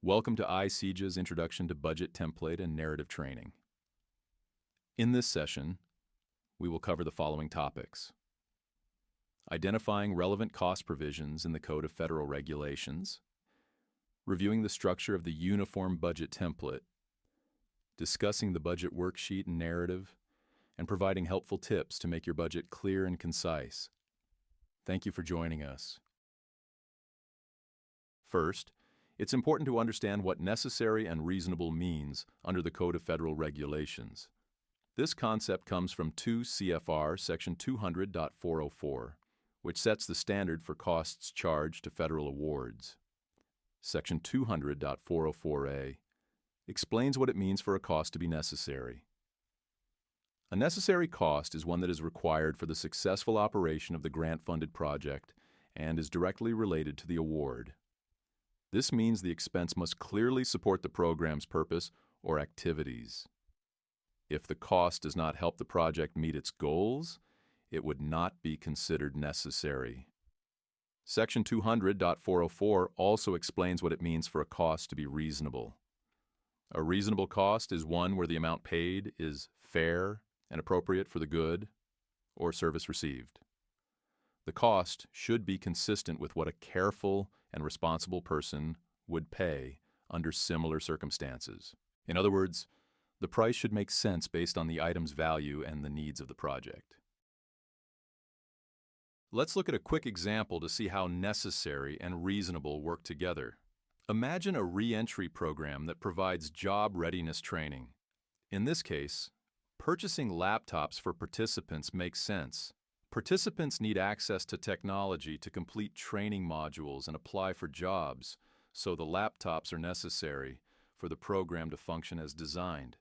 Welcome to iCEJA's Introduction to Budget Template and Narrative Training. In this session, we will cover the following topics: identifying relevant cost provisions in the Code of Federal Regulations, reviewing the structure of the Uniform Budget Template, discussing the budget worksheet and narrative, and providing helpful tips to make your budget clear and concise. Thank you for joining us. First, it's important to understand what necessary and reasonable means under the Code of Federal Regulations. This concept comes from 2 CFR Section 200.404, which sets the standard for costs charged to federal awards. Section 200.404a explains what it means for a cost to be necessary. A necessary cost is one that is required for the successful operation of the grant-funded project and is directly related to the award. This means the expense must clearly support the program's purpose or activities. If the cost does not help the project meet its goals, it would not be considered necessary. Section 200.404 also explains what it means for a cost to be reasonable. A reasonable cost is one where the amount paid is fair and appropriate for the good or service received. The cost should be consistent with what a careful and responsible person would pay under similar circumstances. In other words, the price should make sense based on the item's value and the needs of the project. Let's look at a quick example to see how necessary and reasonable work together. Imagine a re-entry program that provides job readiness training. In this case, purchasing laptops for participants makes sense. Participants need access to technology to complete training modules and apply for jobs, so the laptops are necessary for the program to function as designed.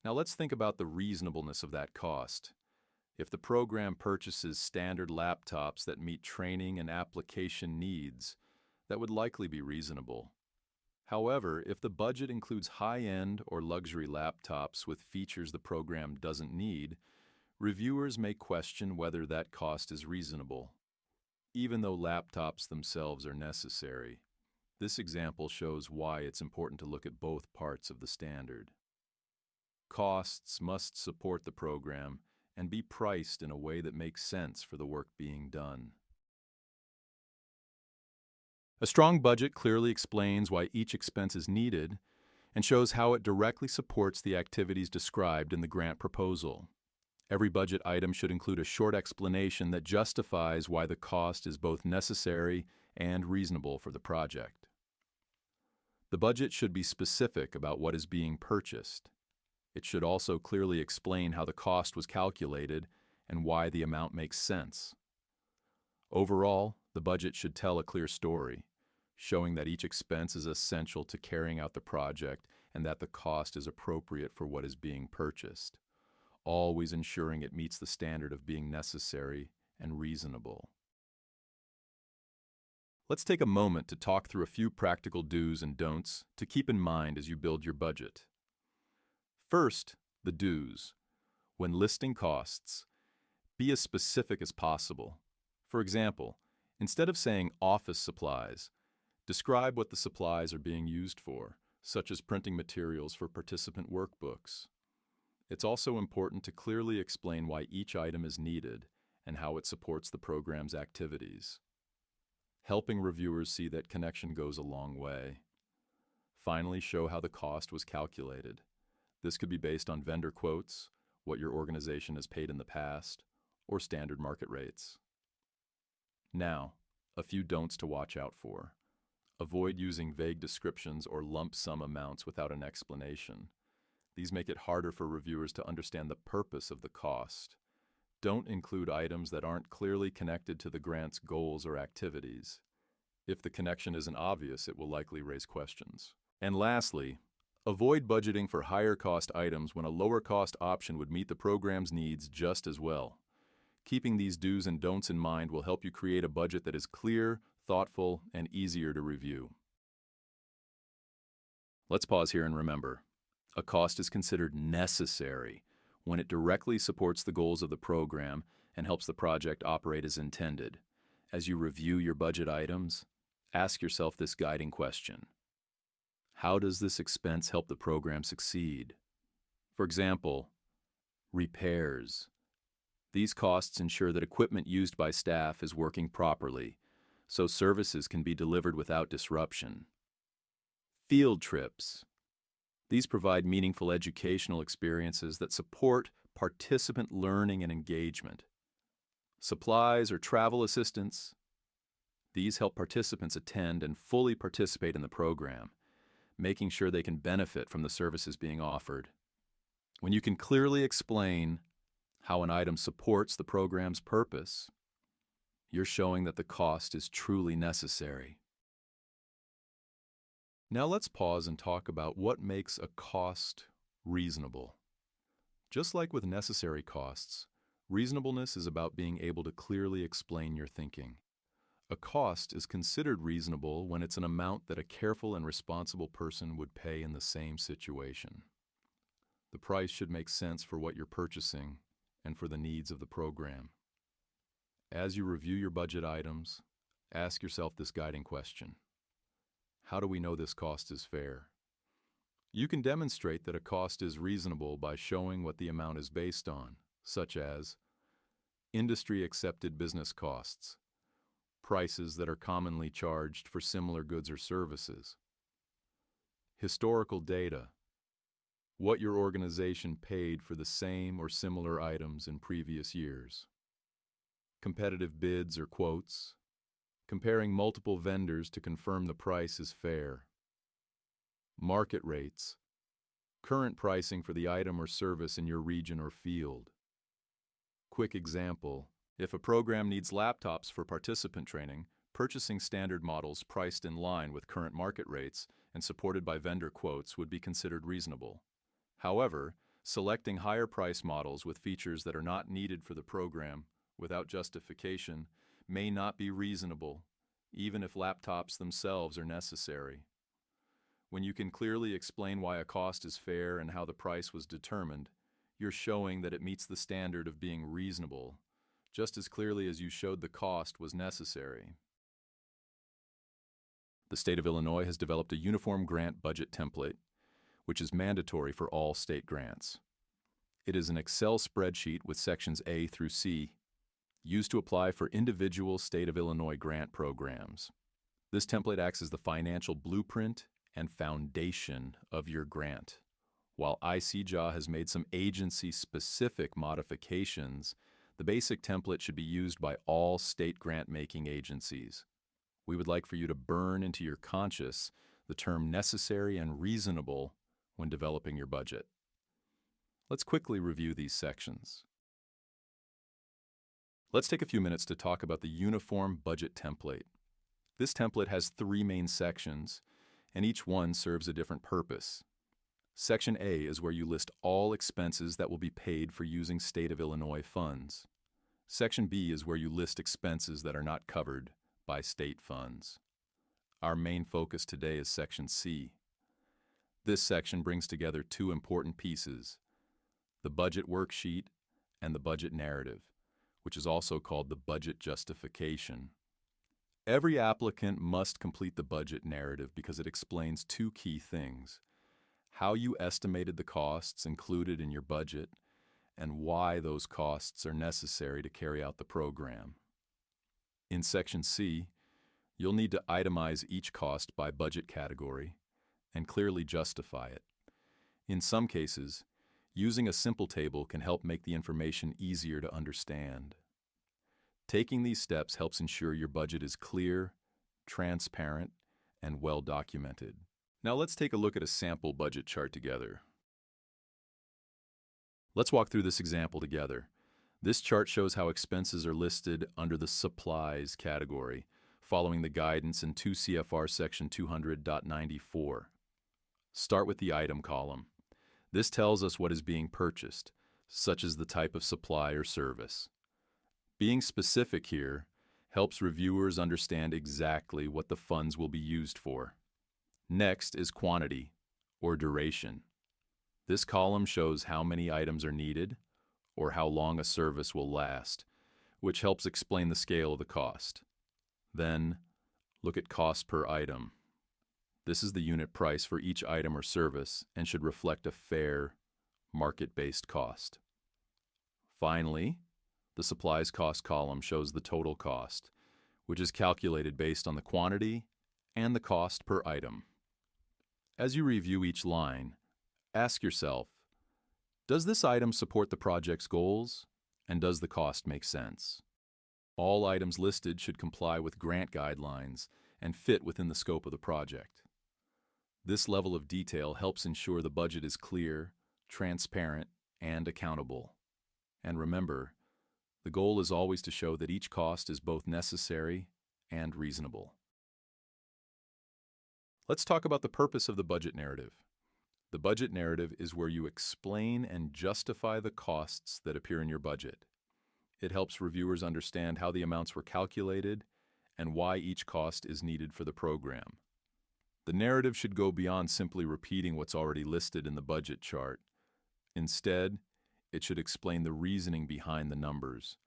Now let's think about the reasonableness of that cost. If the program purchases standard laptops that meet training and application needs, that would likely be reasonable. However, if the budget includes high-end or luxury laptops with features the program doesn't need, reviewers may question whether that cost is reasonable, even though laptops themselves are necessary. This example shows why it's important to look at both parts of the standard. Costs must support the program and be priced in a way that makes sense for the work being done. A strong budget clearly explains why each expense is needed and shows how it directly supports the activities described in the grant proposal. Every budget item should include a short explanation that justifies why the cost is both necessary and reasonable for the project. The budget should be specific about what is being purchased. It should also clearly explain how the cost was calculated and why the amount makes sense. Overall, the budget should tell a clear story, showing that each expense is essential to carrying out the project and that the cost is appropriate for what is being purchased, always ensuring it meets the standard of being necessary and reasonable. Let's take a moment to talk through a few practical do's and don'ts to keep in mind as you build your budget. First, the do's. When listing costs, be as specific as possible. For example, instead of saying office supplies, describe what the supplies are being used for, such as printing materials for participant workbooks. It's also important to clearly explain why each item is needed and how it supports the program's activities. Helping reviewers see that connection goes a long way. Finally, show how the cost was calculated. This could be based on vendor quotes, what your organization has paid in the past, or standard market rates. Now, a few don'ts to watch out for. Avoid using vague descriptions or lump sum amounts without an explanation. These make it harder for reviewers to understand the purpose of the cost. Don't include items that aren't clearly connected to the grant's goals or activities. If the connection isn't obvious, it will likely raise questions. And lastly, avoid budgeting for higher cost items when a lower cost option would meet the program's needs just as well. Keeping these do's and don'ts in mind will help you create a budget that is clear, thoughtful, and easier to review. Let's pause here and remember. A cost is considered necessary when it directly supports the goals of the program and helps the project operate as intended. As you review your budget items, ask yourself this guiding question: How does this expense help the program succeed? For example, repairs. These costs ensure that equipment used by staff is working properly, so services can be delivered without disruption. Field trips. These provide meaningful educational experiences that support participant learning and engagement. Supplies or travel assistance. These help participants attend and fully participate in the program, making sure they can benefit from the services being offered. When you can clearly explain how an item supports the program's purpose, you're showing that the cost is truly necessary. Now let's pause and talk about what makes a cost reasonable. Just like with necessary costs, reasonableness is about being able to clearly explain your thinking. A cost is considered reasonable when it's an amount that a careful and responsible person would pay in the same situation. The price should make sense for what you're purchasing and for the needs of the program. As you review your budget items, ask yourself this guiding question: how do we know this cost is fair? You can demonstrate that a cost is reasonable by showing what the amount is based on, such as industry-accepted business costs, prices that are commonly charged for similar goods or services, historical data, what your organization paid for the same or similar items in previous years, competitive bids or quotes, comparing multiple vendors to confirm the price is fair, market rates, current pricing for the item or service in your region or field. Quick example: if a program needs laptops for participant training, purchasing standard models priced in line with current market rates and supported by vendor quotes would be considered reasonable. However, selecting higher price models with features that are not needed for the program without justification may not be reasonable, even if laptops themselves are necessary. When you can clearly explain why a cost is fair and how the price was determined, you're showing that it meets the standard of being reasonable, just as clearly as you showed the cost was necessary. The state of Illinois has developed a uniform grant budget template, which is mandatory for all state grants. It is an Excel spreadsheet with sections A through C, used to apply for individual state of Illinois grant programs. This template acts as the financial blueprint and foundation of your grant. While ICJA has made some agency-specific modifications, the basic template should be used by all state grant-making agencies. We would like for you to burn into your conscious the term necessary and reasonable when developing your budget. Let's quickly review these sections. Let's take a few minutes to talk about the Uniform Budget Template. This template has 3 main sections, and each one serves a different purpose. Section A is where you list all expenses that will be paid for using State of Illinois funds. Section B is where you list expenses that are not covered by state funds. Our main focus today is Section C. This section brings together 2 important pieces: the budget worksheet and the budget narrative, which is also called the budget justification. Every applicant must complete the budget narrative because it explains 2 key things: how you estimated the costs included in your budget and why those costs are necessary to carry out the program. In Section C, you'll need to itemize each cost by budget category and clearly justify it. In some cases, using a simple table can help make the information easier to understand. Taking these steps helps ensure your budget is clear, transparent, and well documented. Now let's take a look at a sample budget chart together. Let's walk through this example together. This chart shows how expenses are listed under the supplies category, following the guidance in 2 CFR section 200.94. Start with the item column. This tells us what is being purchased, such as the type of supply or service. Being specific here helps reviewers understand exactly what the funds will be used for. Next is quantity, or duration. This column shows how many items are needed, or how long a service will last, which helps explain the scale of the cost. Then, look at cost per item. This is the unit price for each item or service and should reflect a fair, market-based cost. Finally, the supplies cost column shows the total cost, which is calculated based on the quantity and the cost per item. As you review each line, ask yourself, does this item support the project's goals, and does the cost make sense? All items listed should comply with grant guidelines and fit within the scope of the project. This level of detail helps ensure the budget is clear, transparent, and accountable. And remember, the goal is always to show that each cost is both necessary and reasonable. Let's talk about the purpose of the budget narrative. The budget narrative is where you explain and justify the costs that appear in your budget. It helps reviewers understand how the amounts were calculated and why each cost is needed for the program. The narrative should go beyond simply repeating what's already listed in the budget chart. Instead, it should explain the reasoning behind the numbers,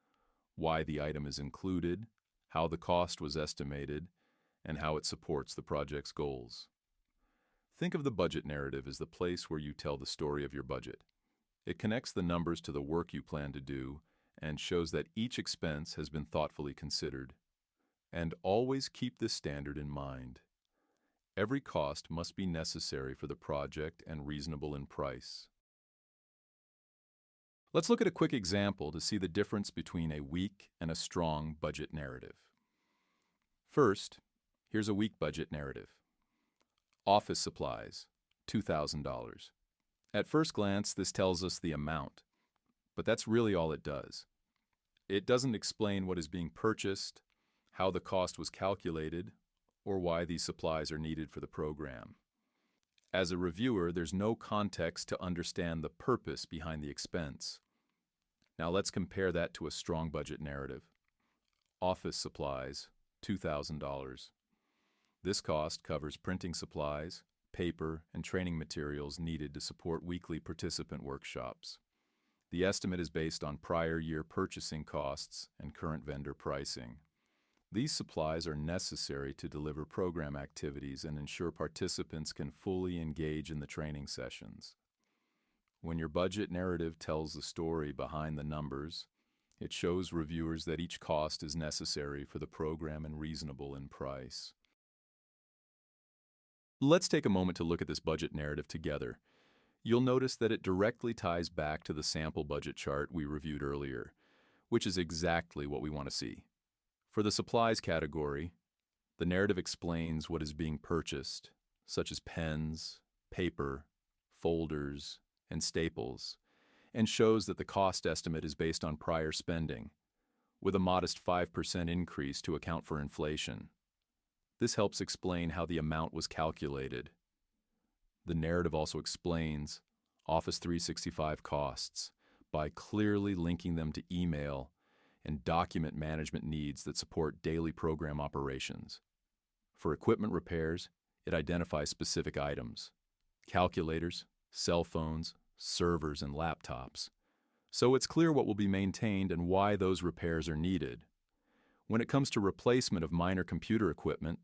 why the item is included, how the cost was estimated, and how it supports the project's goals. Think of the budget narrative as the place where you tell the story of your budget. It connects the numbers to the work you plan to do and shows that each expense has been thoughtfully considered. And always keep this standard in mind. Every cost must be necessary for the project and reasonable in price. Let's look at a quick example to see the difference between a weak and a strong budget narrative. First, here's a weak budget narrative. Office supplies, $2,000. At first glance, this tells us the amount, but that's really all it does. It doesn't explain what is being purchased, how the cost was calculated, or why these supplies are needed for the program. As a reviewer, there's no context to understand the purpose behind the expense. Now let's compare that to a strong budget narrative. Office supplies, $2,000. This cost covers printing supplies, paper, and training materials needed to support weekly participant workshops. The estimate is based on prior year purchasing costs and current vendor pricing. These supplies are necessary to deliver program activities and ensure participants can fully engage in the training sessions. When your budget narrative tells the story behind the numbers, it shows reviewers that each cost is necessary for the program and reasonable in price. Let's take a moment to look at this budget narrative together. You'll notice that it directly ties back to the sample budget chart we reviewed earlier, which is exactly what we want to see. For the supplies category, the narrative explains what is being purchased, such as pens, paper, folders, and staples, and shows that the cost estimate is based on prior spending, with a modest 5% increase to account for inflation. This helps explain how the amount was calculated. The narrative also explains Office 365 costs by clearly linking them to email and document management needs that support daily program operations. For equipment repairs, it identifies specific items: calculators, cell phones, servers, and laptops. So it's clear what will be maintained and why those repairs are needed. When it comes to replacement of minor computer equipment,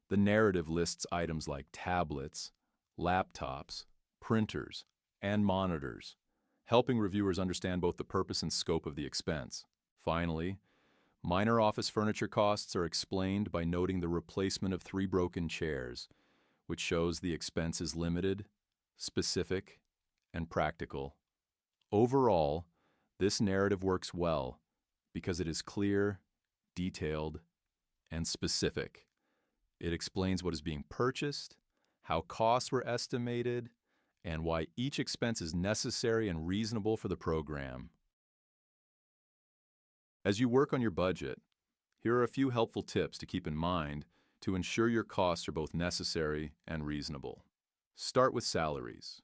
the narrative lists items like tablets, laptops, printers, and monitors, helping reviewers understand both the purpose and scope of the expense. Finally, minor office furniture costs are explained by noting the replacement of 3 broken chairs, which shows the expense is limited, specific, and practical. Overall, this narrative works well because it is clear, detailed, and specific. It explains what is being purchased, how costs were estimated, and why each expense is necessary and reasonable for the program. As you work on your budget, here are a few helpful tips to keep in mind to ensure your costs are both necessary and reasonable. Start with salaries.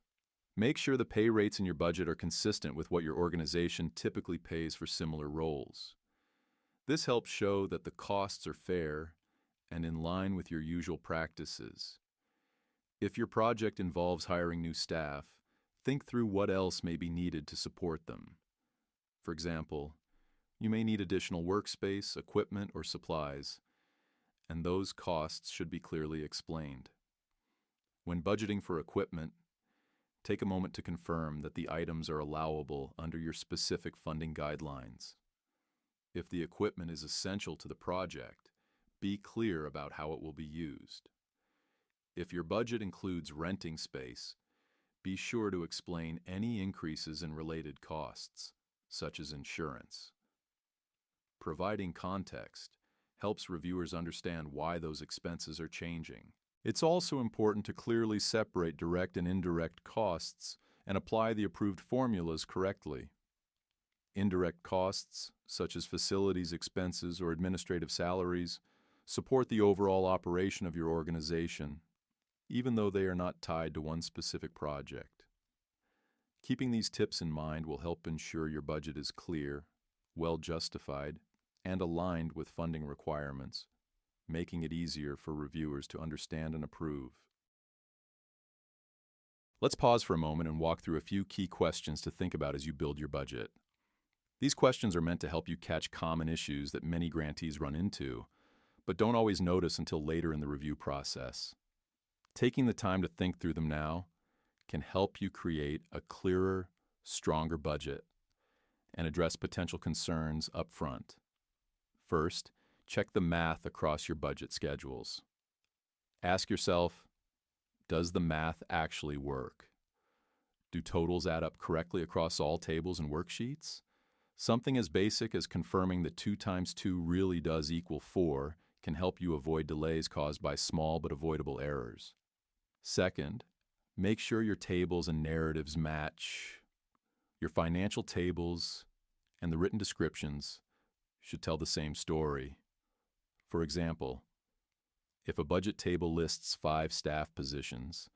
Make sure the pay rates in your budget are consistent with what your organization typically pays for similar roles. This helps show that the costs are fair and in line with your usual practices. If your project involves hiring new staff, think through what else may be needed to support them. For example, you may need additional workspace, equipment, or supplies, and those costs should be clearly explained. When budgeting for equipment, take a moment to confirm that the items are allowable under your specific funding guidelines. If the equipment is essential to the project, be clear about how it will be used. If your budget includes renting space, be sure to explain any increases in related costs, such as insurance. Providing context helps reviewers understand why those expenses are changing. It's also important to clearly separate direct and indirect costs and apply the approved formulas correctly. Indirect costs, such as facilities expenses or administrative salaries, support the overall operation of your organization, even though they are not tied to one specific project. Keeping these tips in mind will help ensure your budget is clear, well justified, and aligned with funding requirements, making it easier for reviewers to understand and approve. Let's pause for a moment and walk through a few key questions to think about as you build your budget. These questions are meant to help you catch common issues that many grantees run into, but don't always notice until later in the review process. Taking the time to think through them now can help you create a clearer, stronger budget and address potential concerns up front. First, check the math across your budget schedules. Ask yourself, does the math actually work? Do totals add up correctly across all tables and worksheets? Something as basic as confirming that 2 times 2 really does equal 4 can help you avoid delays caused by small but avoidable errors. Second, make sure your tables and narratives match. Your financial tables and the written descriptions should tell the same story. For example, if a budget table lists 5 staff positions,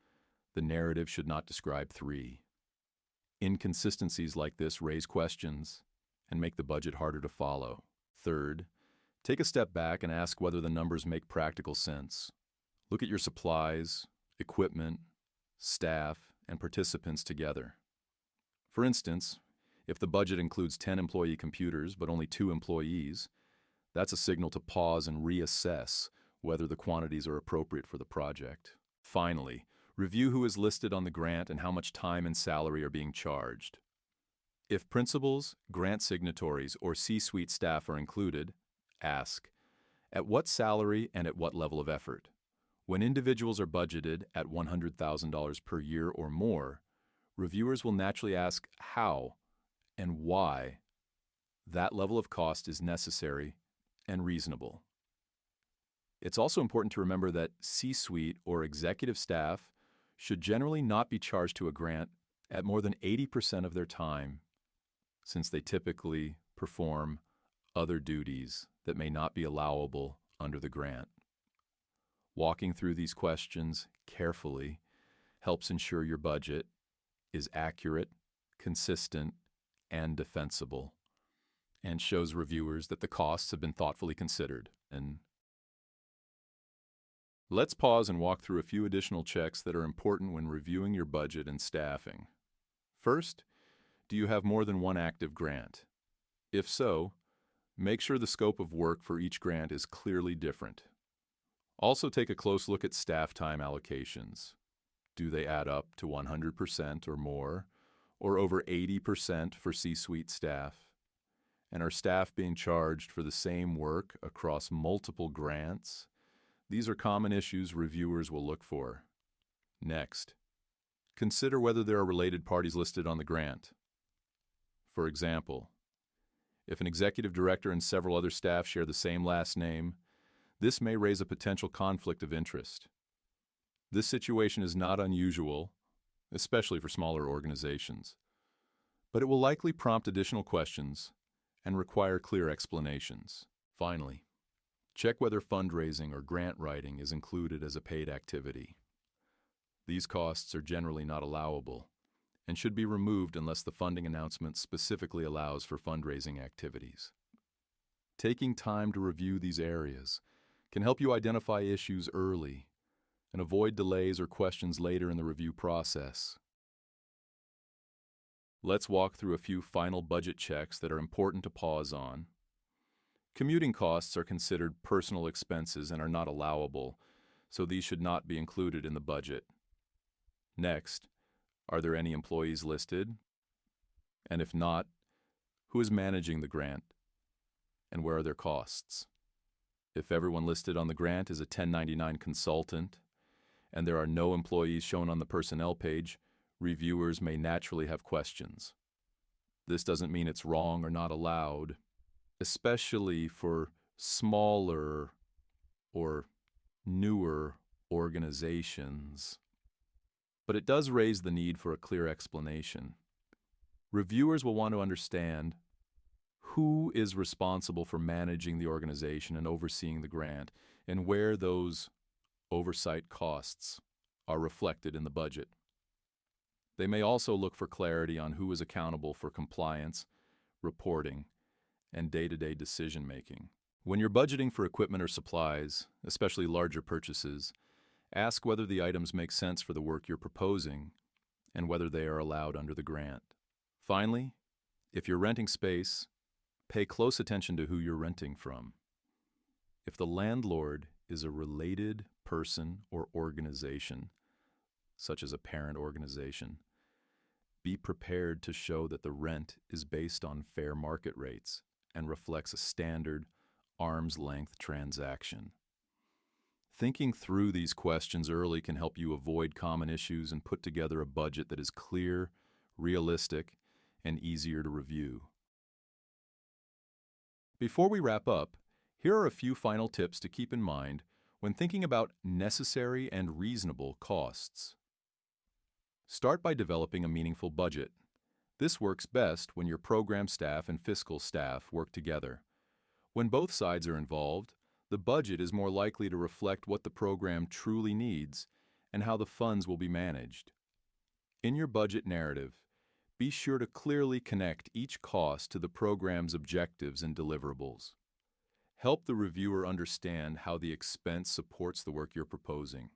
the narrative should not describe 3. Inconsistencies like this raise questions and make the budget harder to follow. Third, take a step back and ask whether the numbers make practical sense. Look at your supplies, equipment, staff, and participants together. For instance, if the budget includes 10 employee computers but only 2 employees, that's a signal to pause and reassess whether the quantities are appropriate for the project. Finally, review who is listed on the grant and how much time and salary are being charged. If principals, grant signatories, or C-suite staff are included, ask, at what salary and at what level of effort? When individuals are budgeted at $100,000 per year or more, reviewers will naturally ask how and why that level of cost is necessary and reasonable. It's also important to remember that C-suite or executive staff should generally not be charged to a grant at more than 80% of their time, since they typically perform other duties that may not be allowable under the grant. Walking through these questions carefully helps ensure your budget is accurate, consistent, and defensible, and shows reviewers that the costs have been thoughtfully considered. And let's pause and walk through a few additional checks that are important when reviewing your budget and staffing. First, do you have more than one active grant? If so, make sure the scope of work for each grant is clearly different. Also take a close look at staff time allocations. Do they add up to 100% or more, or over 80% for C-suite staff? And are staff being charged for the same work across multiple grants? These are common issues reviewers will look for. Next, consider whether there are related parties listed on the grant. For example, if an executive director and several other staff share the same last name, this may raise a potential conflict of interest. This situation is not unusual, especially for smaller organizations, but it will likely prompt additional questions and require clear explanations. Finally, check whether fundraising or grant writing is included as a paid activity. These costs are generally not allowable and should be removed unless the funding announcement specifically allows for fundraising activities. Taking time to review these areas can help you identify issues early and avoid delays or questions later in the review process. Let's walk through a few final budget checks that are important to pause on. Commuting costs are considered personal expenses and are not allowable, so these should not be included in the budget. Next, are there any employees listed? And if not, who is managing the grant? And where are their costs? If everyone listed on the grant is a 1099 consultant, and there are no employees shown on the personnel page, reviewers may naturally have questions. This doesn't mean it's wrong or not allowed, especially for smaller or newer organizations. But it does raise the need for a clear explanation. Reviewers will want to understand who is responsible for managing the organization and overseeing the grant, and where those oversight costs are reflected in the budget. They may also look for clarity on who is accountable for compliance, reporting, and day-to-day decision-making. When you're budgeting for equipment or supplies, especially larger purchases, ask whether the items make sense for the work you're proposing and whether they are allowed under the grant. Finally, if you're renting space, pay close attention to who you're renting from. If the landlord is a related person or organization, such as a parent organization, be prepared to show that the rent is based on fair market rates and reflects a standard arm's-length transaction. Thinking through these questions early can help you avoid common issues and put together a budget that is clear, realistic, and easier to review. Before we wrap up, here are a few final tips to keep in mind when thinking about necessary and reasonable costs. Start by developing a meaningful budget. This works best when your program staff and fiscal staff work together. When both sides are involved, the budget is more likely to reflect what the program truly needs and how the funds will be managed. In your budget narrative, be sure to clearly connect each cost to the program's objectives and deliverables. Help the reviewer understand how the expense supports the work you're proposing.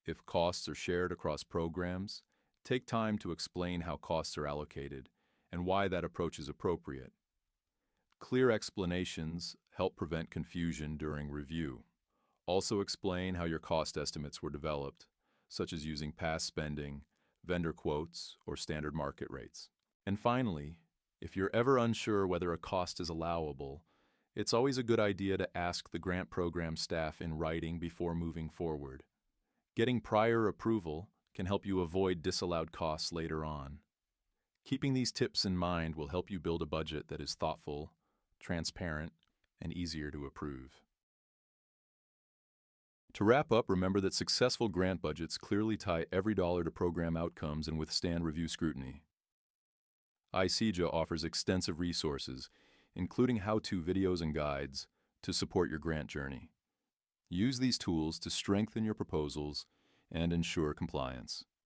If costs are shared across programs, take time to explain how costs are allocated and why that approach is appropriate. Clear explanations help prevent confusion during review. Also explain how your cost estimates were developed, such as using past spending, vendor quotes, or standard market rates. And finally, if you're ever unsure whether a cost is allowable, it's always a good idea to ask the grant program staff in writing before moving forward. Getting prior approval can help you avoid disallowed costs later on. Keeping these tips in mind will help you build a budget that is thoughtful, transparent, and easier to approve. To wrap up, remember that successful grant budgets clearly tie every dollar to program outcomes and withstand review scrutiny. iCEJA offers extensive resources, including how-to videos and guides, to support your grant journey. Use these tools to strengthen your proposals and ensure compliance.